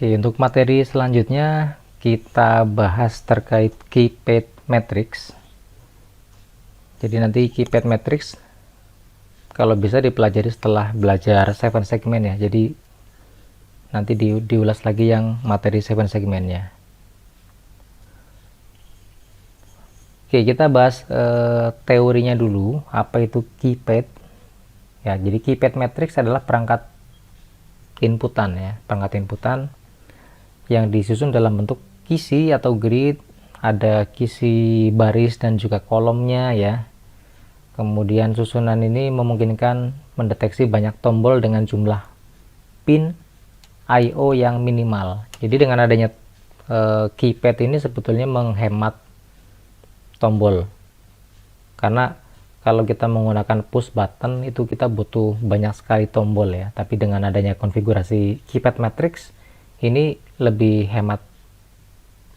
Oke, untuk materi selanjutnya kita bahas terkait keypad matrix. Jadi nanti keypad matrix kalau bisa dipelajari setelah belajar 7 segmen ya. Jadi nanti diulas lagi yang materi 7 segmennya. Oke, kita bahas teorinya dulu. Apa itu keypad? Ya, jadi keypad matrix adalah perangkat inputan ya, perangkat inputan yang disusun dalam bentuk kisi atau grid, ada kisi baris dan juga kolomnya ya. Kemudian susunan ini memungkinkan mendeteksi banyak tombol dengan jumlah pin I/O yang minimal. Jadi dengan adanya keypad ini sebetulnya menghemat tombol. Karena kalau kita menggunakan push button itu kita butuh banyak sekali tombol ya. Tapi dengan adanya konfigurasi keypad matrix ini lebih hemat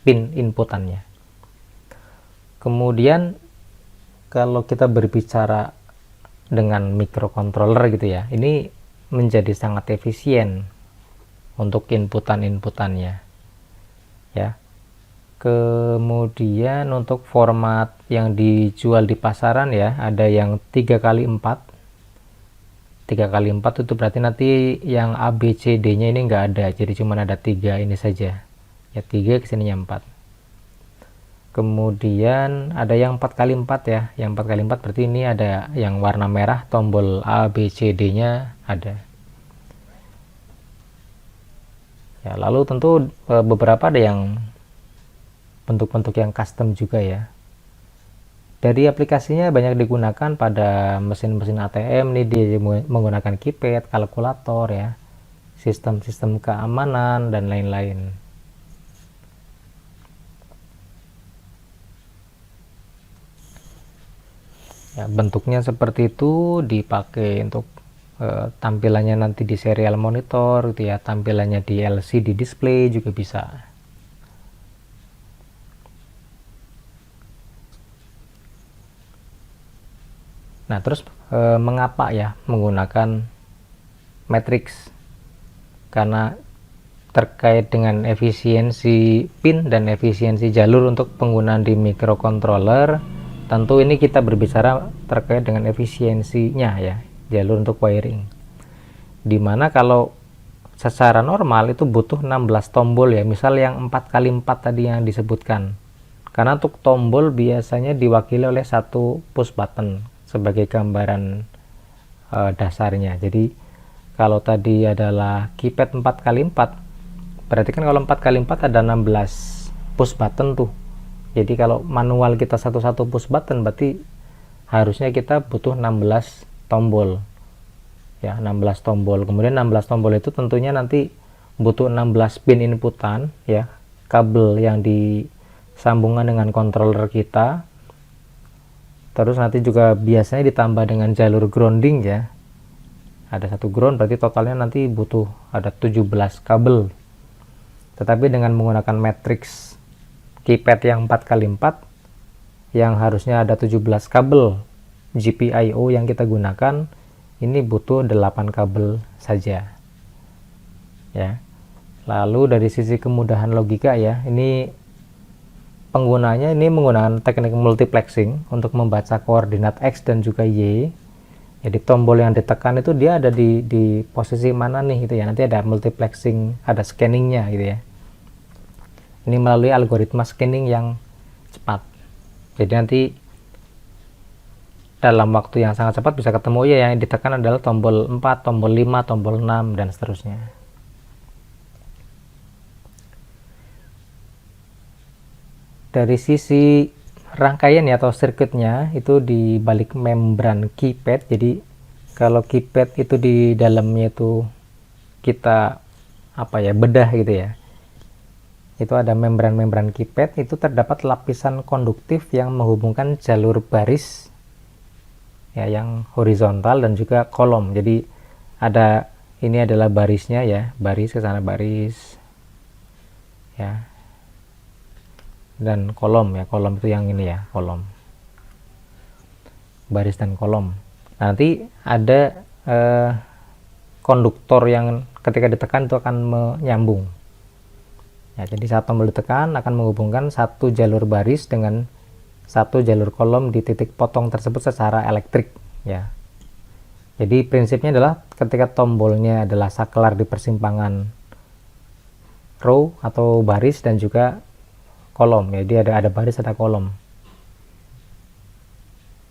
pin inputannya. Kemudian kalau kita berbicara dengan microcontroller gitu ya, ini menjadi sangat efisien untuk inputannya ya. Kemudian untuk format yang dijual di pasaran ya, ada yang 3x4. 3x4 itu berarti nanti yang A, B, C, D nya ini enggak ada, jadi cuma ada 3 ini saja ya, 3 kesininya 4. Kemudian ada yang 4x4 ya, yang 4x4 berarti ini ada yang warna merah, tombol A, B, C, D nya ada ya. Lalu tentu beberapa ada yang bentuk-bentuk yang custom juga ya. Dari aplikasinya banyak digunakan pada mesin-mesin ATM nih, dia menggunakan keypad, kalkulator ya, sistem-sistem keamanan dan lain-lain. Ya, bentuknya seperti itu, dipakai untuk tampilannya nanti di serial monitor gitu ya, tampilannya di LCD display juga bisa. Nah, terus mengapa ya menggunakan matrix? Karena terkait dengan efisiensi pin dan efisiensi jalur untuk penggunaan di microcontroller. Tentu ini kita berbicara terkait dengan efisiensinya ya, jalur untuk wiring. Dimana kalau secara normal itu butuh 16 tombol ya, misal yang 4x4 tadi yang disebutkan. Karena untuk tombol biasanya diwakili oleh satu push button sebagai gambaran dasarnya. Jadi kalau tadi adalah keypad 4x4, berarti kan kalau 4x4 ada 16 push button tuh. Jadi kalau manual kita satu-satu push button, berarti harusnya kita butuh 16 tombol ya, 16 tombol. Kemudian 16 tombol itu tentunya nanti butuh 16 pin inputan ya, kabel yang disambungkan dengan controller kita. Terus nanti juga biasanya ditambah dengan jalur grounding ya, ada satu ground, berarti totalnya nanti butuh ada 17 kabel. Tetapi dengan menggunakan matrix keypad yang 4x4 yang harusnya ada 17 kabel GPIO yang kita gunakan, ini butuh 8 kabel saja ya. Lalu dari sisi kemudahan logika ya, ini penggunanya ini menggunakan teknik multiplexing untuk membaca koordinat X dan juga Y. Jadi tombol yang ditekan itu dia ada di posisi mana nih gitu ya. Nanti ada multiplexing, ada scanningnya gitu ya. Ini melalui algoritma scanning yang cepat. Jadi nanti dalam waktu yang sangat cepat bisa ketemu ya, yang ditekan adalah tombol 4, tombol 5, tombol 6 dan seterusnya. Dari sisi rangkaian ya, atau sirkuitnya itu di balik membran keypad. Jadi kalau keypad itu di dalamnya itu kita bedah gitu ya, itu ada membran keypad, itu terdapat lapisan konduktif yang menghubungkan jalur baris ya, yang horizontal dan juga kolom. Jadi ada, ini adalah barisnya ya, baris ke sana baris ya, dan kolom ya, kolom itu yang ini ya, kolom, baris dan kolom. Nanti ada konduktor yang ketika ditekan itu akan menyambung Ya, jadi saat tombol ditekan akan menghubungkan satu jalur baris dengan satu jalur kolom di titik potong tersebut secara elektrik. Ya, jadi prinsipnya adalah ketika tombolnya adalah saklar di persimpangan row atau baris dan juga kolom. Jadi ada baris, ada kolom.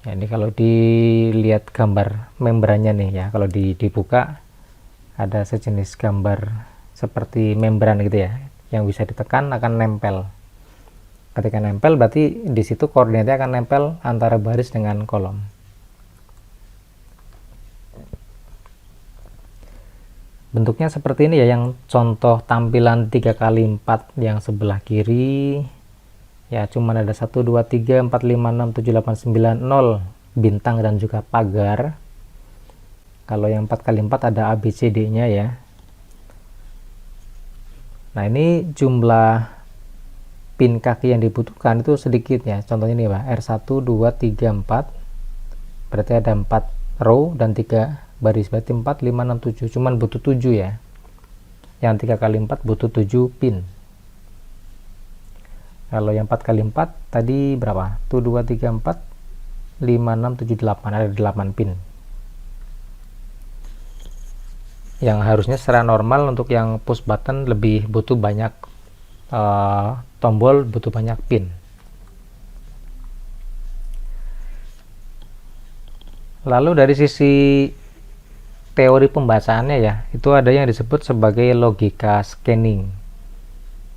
Ya, ini kalau dilihat gambar membrannya nih ya, kalau dibuka ada sejenis gambar seperti membran gitu ya, yang bisa ditekan akan nempel. Ketika nempel berarti di situ koordinatnya akan nempel antara baris dengan kolom. Bentuknya seperti ini ya, yang contoh tampilan 3x4 yang sebelah kiri ya, cuman ada 1 2 3 4 5 6 7 8 9 0 bintang dan juga pagar. Kalau yang 4x4 ada ABCD nya ya. Nah, ini jumlah pin kaki yang dibutuhkan itu sedikit ya. Contohnya ini Pak, R1 2 3 4 berarti ada 4 row dan 3 baris, berarti 4 5 6 7, cuman butuh 7 ya. Yang 3x4 butuh 7 pin. Kalau yang 4x4 tadi berapa? 1 2 3 4 5 6 7 8, ada 8 pin. Yang harusnya secara normal untuk yang push button lebih butuh banyak tombol, butuh banyak pin. Lalu dari sisi teori pembacaannya ya, itu ada yang disebut sebagai logika scanning.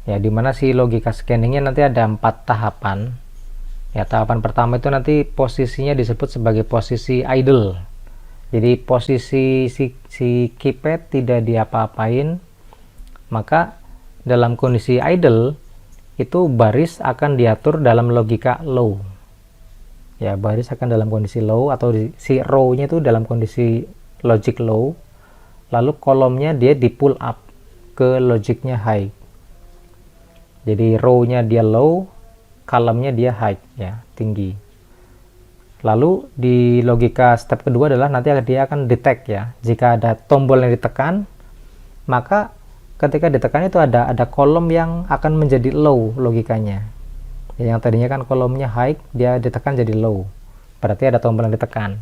Ya, dimana si logika scanningnya nanti ada 4 tahapan. Ya, tahapan pertama itu nanti posisinya disebut sebagai posisi idle. Jadi posisi si keypad tidak diapa-apain, maka dalam kondisi idle itu baris akan diatur dalam logika low. Ya, baris akan dalam kondisi low, atau si row-nya itu dalam kondisi logic low, lalu kolomnya dia di pull up ke logiknya high. Jadi row-nya dia low, column-nya dia high ya, tinggi. Lalu di logika step kedua adalah nanti dia akan detect ya, jika ada tombol yang ditekan, maka ketika ditekan itu ada kolom yang akan menjadi low logikanya. Yang tadinya kan kolomnya high, dia ditekan jadi low, berarti ada tombol yang ditekan.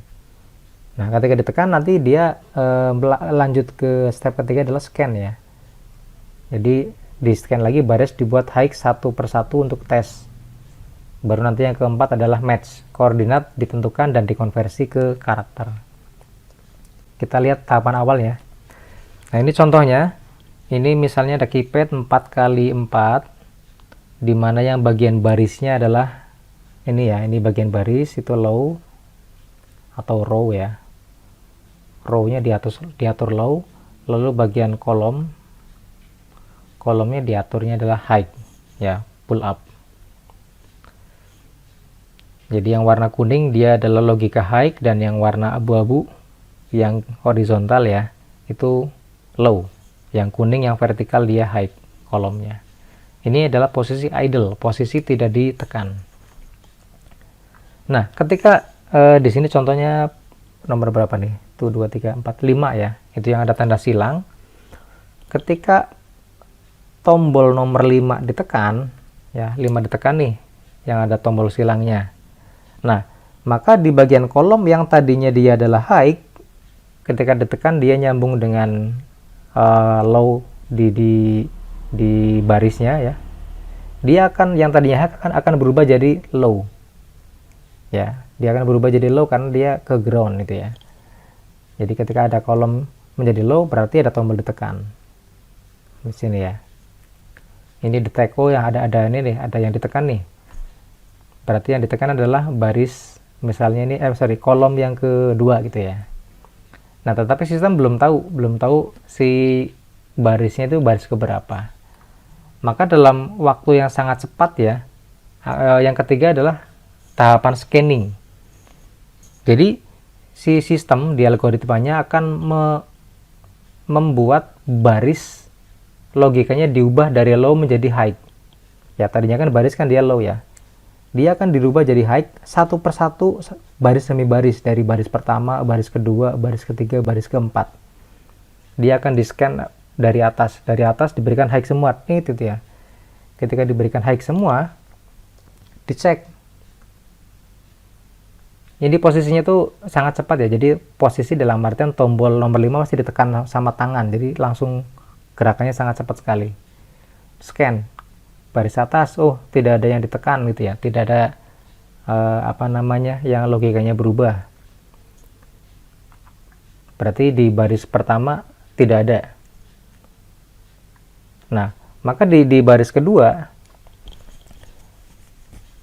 Nah, ketika ditekan nanti dia lanjut ke step ketiga adalah scan ya. Jadi di scan lagi, baris dibuat high satu persatu untuk tes. Baru nanti yang keempat adalah match, koordinat ditentukan dan dikonversi ke karakter. Kita lihat tahapan awal ya. Nah, ini contohnya. Ini misalnya ada keypad 4x4, dimana yang bagian barisnya adalah ini ya, ini bagian baris itu low atau row ya. Row-nya diatur low, lalu bagian kolomnya diaturnya adalah high ya, pull up. Jadi yang warna kuning dia adalah logika high, dan yang warna abu-abu yang horizontal ya itu low. Yang kuning yang vertikal dia high kolomnya. Ini adalah posisi idle, posisi tidak ditekan. Nah, ketika di sini contohnya nomor berapa nih? 1 2 3 4 5 ya. Itu yang ada tanda silang. Ketika tombol nomor 5 ditekan ya, 5 ditekan nih yang ada tombol silangnya. Nah, maka di bagian kolom yang tadinya dia adalah high, ketika ditekan dia nyambung dengan low di barisnya ya. Dia akan, yang tadinya high akan berubah jadi low. Ya, dia akan berubah jadi low karena dia ke ground itu ya. Jadi ketika ada kolom menjadi low berarti ada tombol ditekan. Di sini ya. Ini deteko yang ada ini nih, ada yang ditekan nih. Berarti yang ditekan adalah baris, misalnya ini kolom yang kedua gitu ya. Nah, tetapi sistem belum tahu si barisnya itu baris keberapa. Maka dalam waktu yang sangat cepat ya, yang ketiga adalah tahapan scanning. Jadi si sistem di algoritmanya akan membuat baris logikanya diubah dari low menjadi high. Ya, tadinya kan baris kan dia low ya. Dia akan dirubah jadi high satu persatu, baris demi baris, dari baris pertama, baris kedua, baris ketiga, baris keempat. Dia akan di-scan dari atas diberikan high semua. Itu ya. ketika diberikan high semua, dicek. Ini posisinya tuh sangat cepat ya, jadi posisi dalam artian tombol nomor 5 masih ditekan sama tangan, jadi langsung gerakannya sangat cepat sekali. Scan baris atas, oh tidak ada yang ditekan gitu ya, tidak ada yang logikanya berubah, berarti di baris pertama tidak ada. Nah, maka di baris kedua,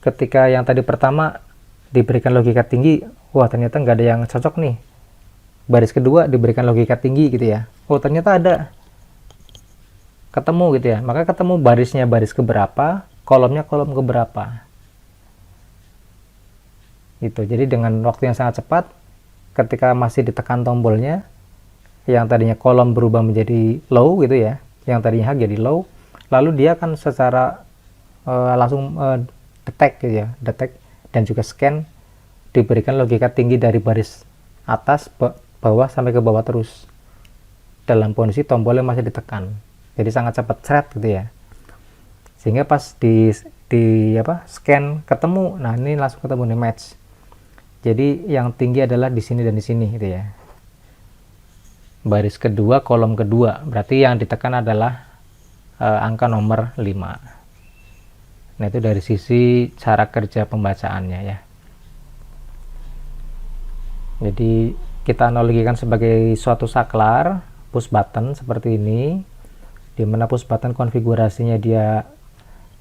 ketika yang tadi pertama diberikan logika tinggi, wah ternyata nggak ada yang cocok nih. Baris kedua diberikan logika tinggi gitu ya, oh ternyata ada, ketemu gitu ya, maka ketemu barisnya baris keberapa, kolomnya kolom keberapa gitu. Jadi dengan waktu yang sangat cepat, ketika masih ditekan tombolnya, yang tadinya kolom berubah menjadi low gitu ya, yang tadinya high jadi low, lalu dia akan secara langsung detect gitu ya, detect dan juga scan, diberikan logika tinggi dari baris atas bawah sampai ke bawah terus dalam kondisi tombolnya masih ditekan. Jadi sangat cepat thread gitu ya, sehingga pas di scan ketemu, nah ini langsung ketemu nih match. Jadi yang tinggi adalah di sini dan di sini gitu ya, baris kedua kolom kedua, berarti yang ditekan adalah angka nomor 5. Nah itu dari sisi cara kerja pembacaannya ya. Jadi kita analogikan sebagai suatu saklar push button seperti ini, di mana push button konfigurasinya dia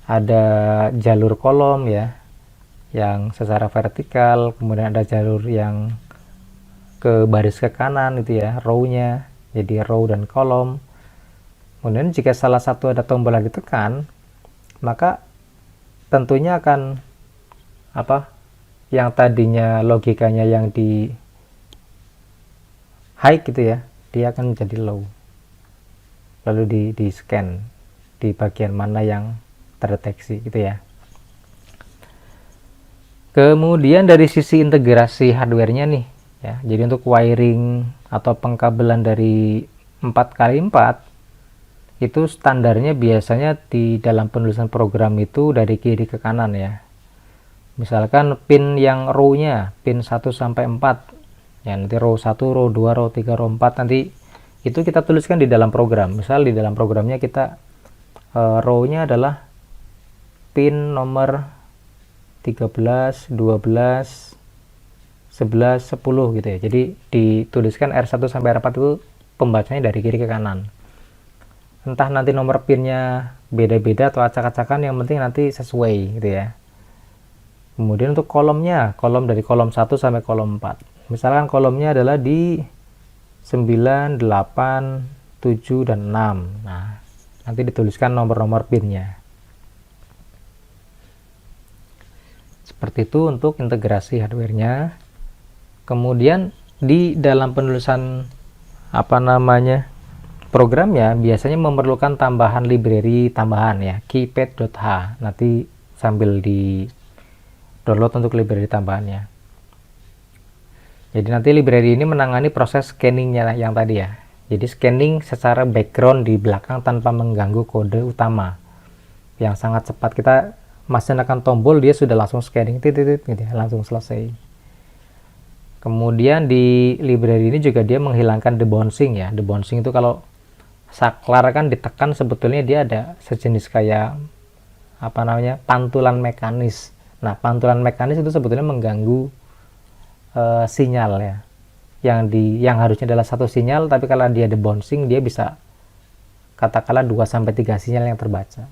ada jalur kolom ya, yang secara vertikal, kemudian ada jalur yang ke baris ke kanan itu ya, row-nya, jadi row dan kolom. Kemudian jika salah satu ada tombol yang ditekan, maka tentunya akan yang tadinya logikanya yang di high gitu ya, dia akan jadi low, lalu di scan di bagian mana yang terdeteksi gitu ya. Kemudian dari sisi integrasi hardware-nya nih ya, jadi untuk wiring atau pengkabelan dari 4x4 itu standarnya biasanya di dalam penulisan program itu dari kiri ke kanan ya. Misalkan pin yang row-nya pin 1 sampai 4 ya, nanti row 1, row 2, row 3, row 4 nanti itu kita tuliskan di dalam program. Misal di dalam programnya kita row-nya adalah pin nomor 13, 12, 11, 10 gitu ya. Jadi dituliskan R1 sampai R4 itu pembacanya dari kiri ke kanan. Entah nanti nomor pinnya beda-beda atau acak-acakan, yang penting nanti sesuai gitu ya. Kemudian untuk kolomnya, kolom dari kolom 1 sampai kolom 4. Misalkan kolomnya adalah di 9, 8, 7, dan 6. Nah, nanti dituliskan nomor-nomor pinnya. Seperti itu untuk integrasi hardware-nya. Kemudian di dalam penulisan programnya biasanya memerlukan tambahan library tambahan ya, keypad.h. Nanti sambil di download untuk library tambahannya. Jadi nanti library ini menangani proses scanningnya yang tadi ya. Jadi scanning secara background di belakang tanpa mengganggu kode utama, yang sangat cepat. Kita masih menekan tombol, dia sudah langsung scanning titit gitu ya, langsung selesai. Kemudian di library ini juga dia menghilangkan debouncing ya. Debouncing itu kalau saklar kan ditekan, sebetulnya dia ada sejenis kayak pantulan mekanis. Nah, pantulan mekanis itu sebetulnya mengganggu sinyal ya, yang harusnya adalah satu sinyal, tapi kalau dia debouncing dia bisa katakanlah 2-3 sinyal yang terbaca.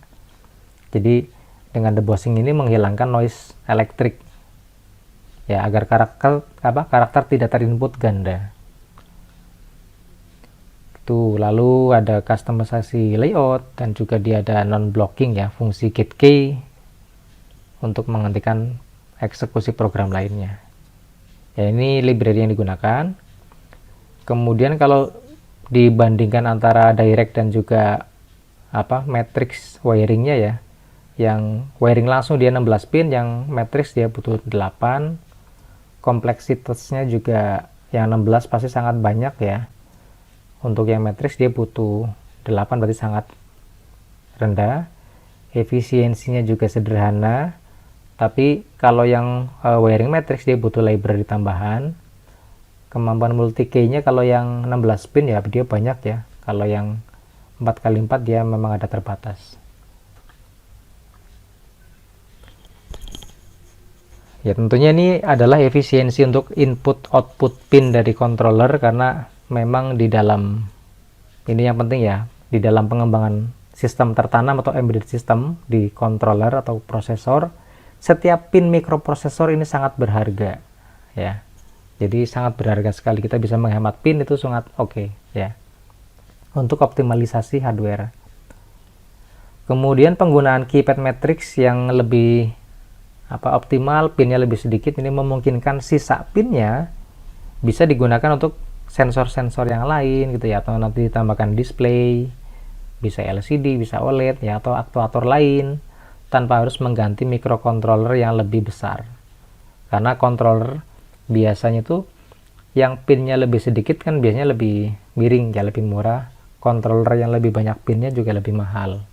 Jadi dengan debouncing ini menghilangkan noise elektrik ya, agar karakter tidak terinput ganda. Lalu ada customisasi layout, dan juga dia ada non-blocking ya, fungsi gate key untuk menghentikan eksekusi program lainnya ya. Ini library yang digunakan. Kemudian kalau dibandingkan antara direct dan juga matrix wiringnya ya, yang wiring langsung dia 16 pin, yang matrix dia butuh 8. Kompleksitasnya juga yang 16 pasti sangat banyak ya. Untuk yang matrix dia butuh 8, berarti sangat rendah. efisiensinya juga sederhana. Tapi kalau yang wiring matrix dia butuh library tambahan. Kemampuan multi key-nya kalau yang 16 pin ya dia banyak ya. Kalau yang 4x4 dia memang ada terbatas. Ya tentunya ini adalah efisiensi untuk input output pin dari controller, karena memang di dalam ini yang penting ya, di dalam pengembangan sistem tertanam atau embedded system di controller atau prosesor, setiap pin mikroprosesor ini sangat berharga ya. Jadi sangat berharga sekali, kita bisa menghemat pin itu sangat oke ya untuk optimalisasi hardware. Kemudian penggunaan keypad matrix yang lebih optimal, pinnya lebih sedikit, ini memungkinkan sisa pinnya bisa digunakan untuk sensor-sensor yang lain gitu ya, atau nanti ditambahkan display, bisa LCD, bisa OLED ya, atau aktuator lain tanpa harus mengganti microcontroller yang lebih besar. Karena controller biasanya tuh yang pinnya lebih sedikit kan biasanya lebih miring ya, lebih murah. Controller yang lebih banyak pinnya juga lebih mahal.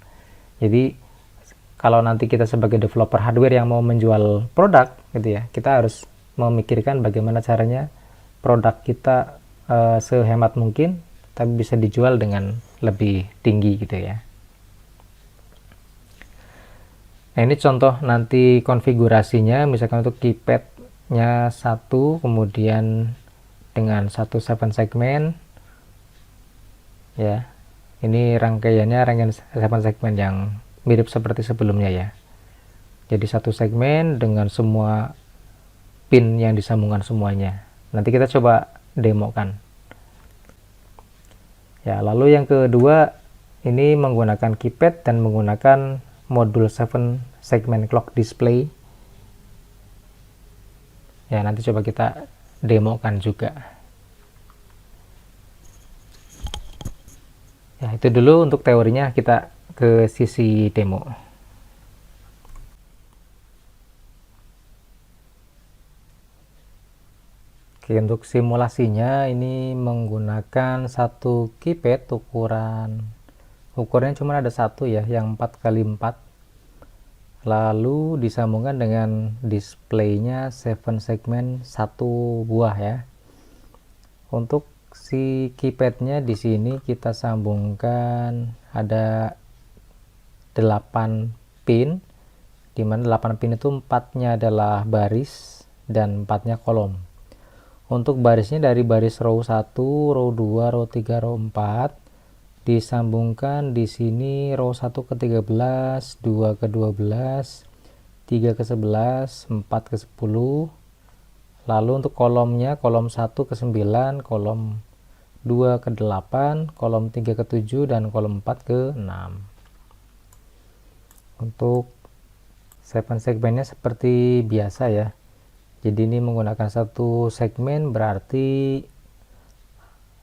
Jadi kalau nanti kita sebagai developer hardware yang mau menjual produk gitu ya, kita harus memikirkan bagaimana caranya produk kita sehemat mungkin tapi bisa dijual dengan lebih tinggi gitu ya. Nah ini contoh nanti konfigurasinya, misalkan untuk keypadnya 1, kemudian dengan 7 segmen ya. Ini rangkaian 7 segmen yang mirip seperti sebelumnya ya. Jadi 1 segmen dengan semua pin yang disambungkan semuanya. Nanti kita coba demokan. Ya, lalu yang kedua ini menggunakan keypad dan menggunakan modul 7 segment clock display. Ya, nanti coba kita demokan juga. Ya, itu dulu untuk teorinya, kita ke sisi demo. Oke, untuk simulasinya ini menggunakan satu keypad ukurannya cuma ada satu ya, yang 4x4, lalu disambungkan dengan displaynya 7 segmen 1 buah ya. Untuk si keypadnya di sini kita sambungkan ada 8 pin, dimana 8 pin itu 4-nya adalah baris dan 4-nya kolom. Untuk barisnya dari baris row 1, row 2, row 3, row 4 disambungkan di sini row 1 ke 13, 2 ke 12, 3 ke 11, 4 ke 10. Lalu untuk kolomnya, kolom 1 ke 9, kolom 2 ke 8, kolom 3 ke 7, dan kolom 4 ke 6. Untuk 7 segmennya seperti biasa ya. Jadi ini menggunakan 1 segmen, berarti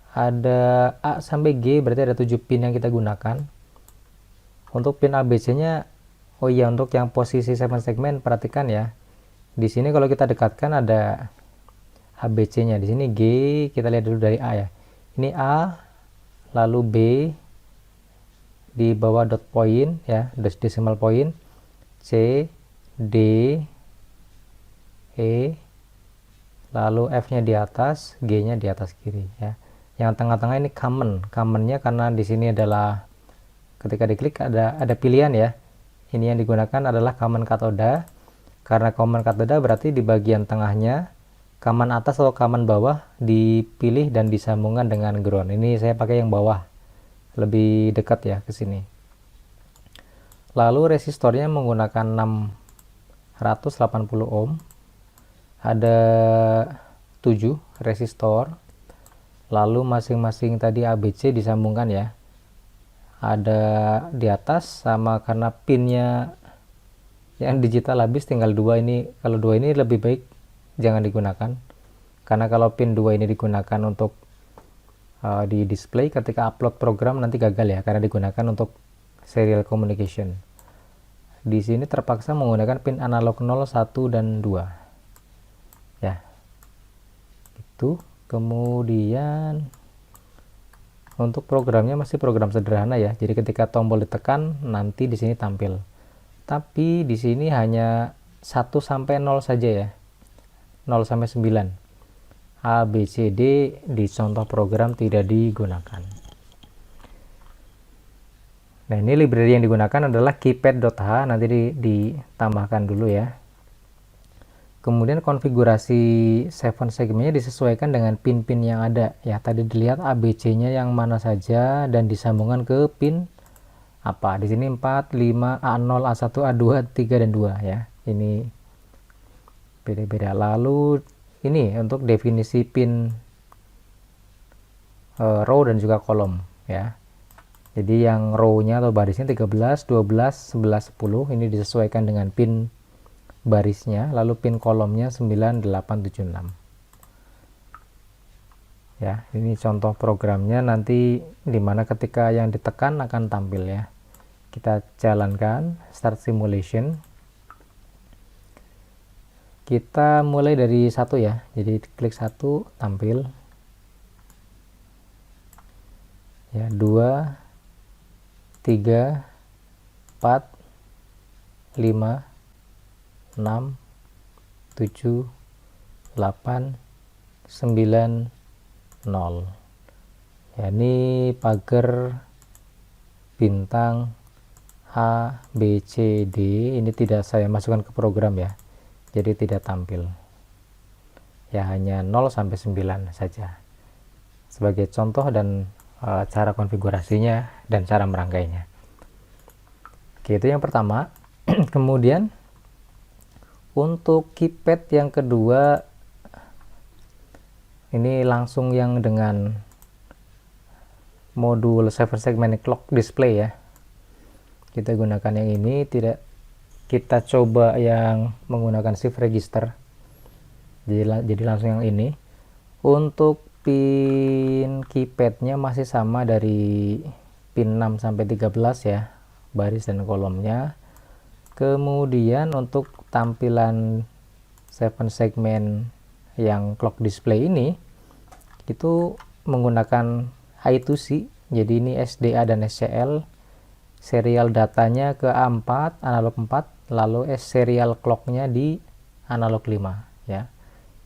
ada A sampai G, berarti ada 7 pin yang kita gunakan. Untuk pin ABC nya, oh iya, untuk yang posisi 7 segmen perhatikan ya. Di sini kalau kita dekatkan ada ABC nya. Di sini G, kita lihat dulu dari A ya. Ini A, lalu B di bawah dot point ya, decimal point, C, D, E, lalu F-nya di atas, G-nya di atas kiri ya. Yang tengah-tengah ini commonnya karena di sini adalah ketika diklik ada pilihan ya. Ini yang digunakan adalah common katoda. Karena common katoda berarti di bagian tengahnya common atas atau common bawah dipilih dan disambungkan dengan ground. Ini saya pakai yang bawah, lebih dekat ya ke sini. Lalu resistornya menggunakan 680 ohm. Ada 7 resistor. Lalu masing-masing tadi ABC disambungkan ya. Ada di atas, sama karena pinnya yang digital habis tinggal 2 ini. Kalau 2 ini lebih baik jangan digunakan. Karena kalau pin 2 ini digunakan untuk di display, ketika upload program nanti gagal ya, karena digunakan untuk serial communication. Di sini terpaksa menggunakan pin analog 0, 1, dan 2. Ya, itu. Kemudian untuk programnya masih program sederhana ya. Jadi ketika tombol ditekan nanti di sini tampil. tapi di sini hanya 1 sampai 0 saja ya, 0 sampai 9. A, B, C, D di contoh program tidak digunakan. Nah, ini library yang digunakan adalah keypad.h, nanti ditambahkan dulu ya. Kemudian konfigurasi 7 segmennya disesuaikan dengan pin-pin yang ada ya. Tadi dilihat ABC-nya yang mana saja dan disambungkan ke pin apa. Di sini 4, 5, A0, A1, A2, A3 dan 2 ya. Ini beda-beda. Lalu ini untuk definisi pin row dan juga kolom ya. Jadi yang row-nya atau barisnya 13, 12, 11, 10 ini disesuaikan dengan pin barisnya, lalu pin kolomnya 9, 8, 7, 6 ya. Ini contoh programnya nanti dimana ketika yang ditekan akan tampil ya. Kita jalankan start simulation. Kita mulai dari 1 ya, jadi klik 1 tampil ya, 2, 3, 4, 5, 6, 7, 8, 9, 0 ya. Ini pagar bintang A, B, C, D ini tidak saya masukkan ke program ya, jadi tidak tampil ya, hanya 0 sampai 9 saja sebagai contoh dan cara konfigurasinya dan cara merangkainya. Oke, itu yang pertama. Kemudian untuk keypad yang kedua ini langsung yang dengan modul 7 segment clock display ya. Kita gunakan yang ini, tidak kita coba yang menggunakan shift register. Jadi langsung yang ini. Untuk pin keypadnya masih sama dari pin 6 sampai 13 ya, baris dan kolomnya. Kemudian untuk tampilan 7 segmen yang clock display ini itu menggunakan I2C, jadi ini SDA dan SCL. Serial datanya ke A4 analog 4, lalu serial clocknya di analog 5 ya.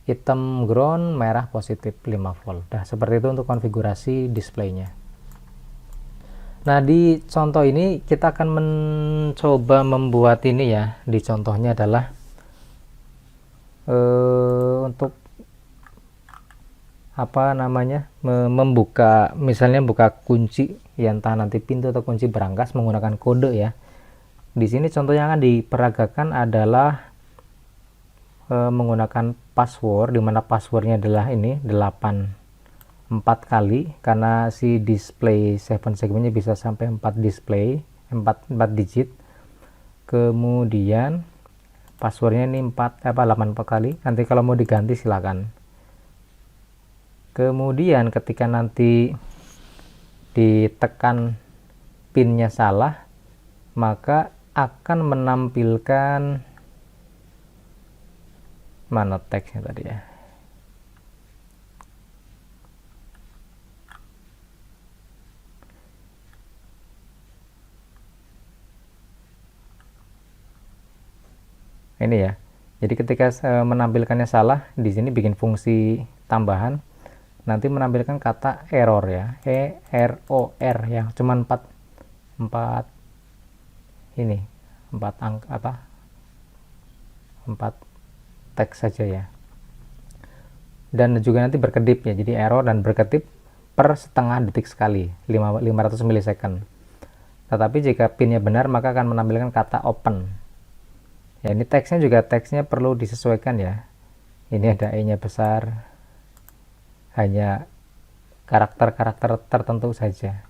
Hitam ground, merah positif 5 volt. Nah, seperti itu untuk konfigurasi displaynya. Nah, di contoh ini kita akan mencoba membuat ini ya. Di contohnya adalah untuk apa namanya, membuka, misalnya buka kunci ya, entah nanti pintu atau kunci berangkas menggunakan kode ya. Di sini contohnya akan diperagakan adalah menggunakan password, dimana passwordnya adalah ini 4 kali, karena si display 7 segmennya bisa sampai 4 display, 4 digit. Kemudian passwordnya ini 8 kali, nanti kalau mau diganti silakan. Kemudian ketika nanti ditekan pinnya salah, maka akan menampilkan mana teksnya tadi ya. Ini ya. Jadi ketika menampilkannya salah, di sini bikin fungsi tambahan, nanti menampilkan kata error ya, EROR yang cuma 4 ini 4 angka apa, 4 teks saja ya. Dan juga nanti berkedip ya, jadi error dan berkedip per setengah detik sekali, 500 milisecond. Tetapi jika pinnya benar maka akan menampilkan kata open ya. Ini teksnya juga, teksnya perlu disesuaikan ya. Ini ada E nya besar, hanya karakter-karakter tertentu saja.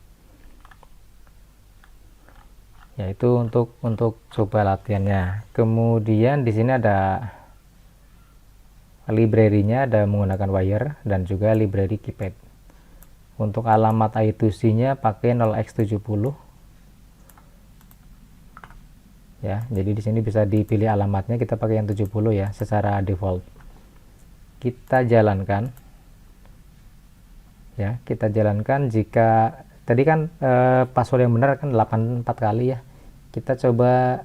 Yaitu untuk coba latihannya. Kemudian di sini ada library-nya, ada menggunakan wire dan juga library keypad. Untuk alamat I2C-nya pakai 0x70 ya. Jadi di sini bisa dipilih alamatnya, kita pakai yang 70 ya secara default. Kita jalankan ya, kita jalankan. Jika tadi kan password yang benar kan 84 kali ya, kita coba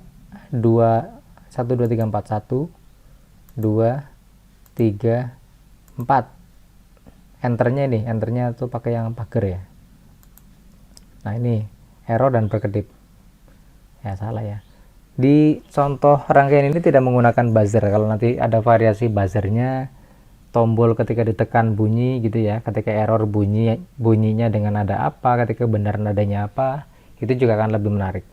2 1 2 3 4 1 2 3 4. Enternya tuh pakai yang pagar ya. Nah ini error dan berkedip ya, salah ya. Di contoh rangkaian ini tidak menggunakan buzzer. Kalau nanti ada variasi buzzernya, tombol ketika ditekan bunyi gitu ya, ketika error bunyinya dengan nada apa, ketika benar nadanya apa, itu juga akan lebih menarik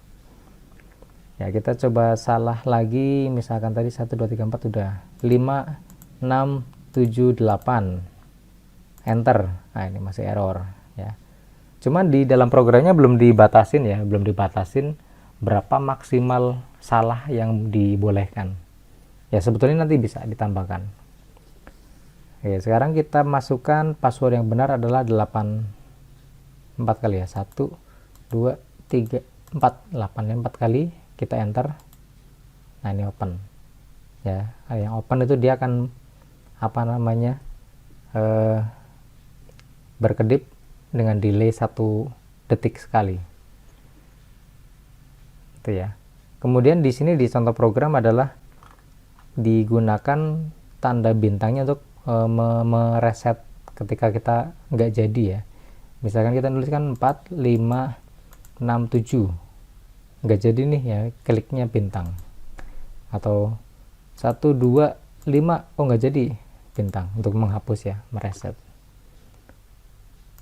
ya. Kita coba salah lagi, misalkan tadi 1 2 3 4 udah 5 6 7 8, enter. Nah ini masih error ya. Cuman di dalam programnya belum dibatasin ya, belum dibatasin berapa maksimal salah yang dibolehkan ya. Sebetulnya nanti bisa ditambahkan. Oke, sekarang kita masukkan password yang benar adalah 4 kali ya, 1 2 3 4, 8 kali kita enter. Nah ini open ya. Yang open itu dia akan apa namanya berkedip dengan delay 1 detik sekali itu ya. Kemudian di sini di contoh program adalah digunakan tanda bintangnya untuk mereset ketika kita nggak jadi ya. Misalkan kita nuliskan 4 5 6 7, nggak jadi nih ya, kliknya bintang. Atau 1 2 5, oh nggak jadi, bintang untuk menghapus ya, mereset.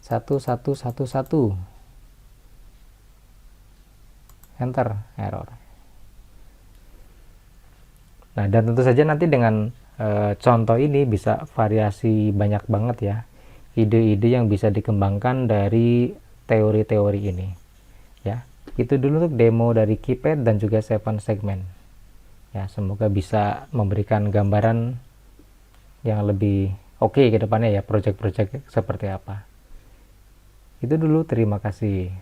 1 1 1 1, enter, error. Nah dan tentu saja nanti dengan contoh ini bisa variasi banyak banget ya, ide-ide yang bisa dikembangkan dari teori-teori ini ya. Itu dulu untuk demo dari KeyPad dan juga 7 segment ya. Semoga bisa memberikan gambaran yang lebih oke ke depannya ya, project-project seperti apa. Itu dulu, terima kasih.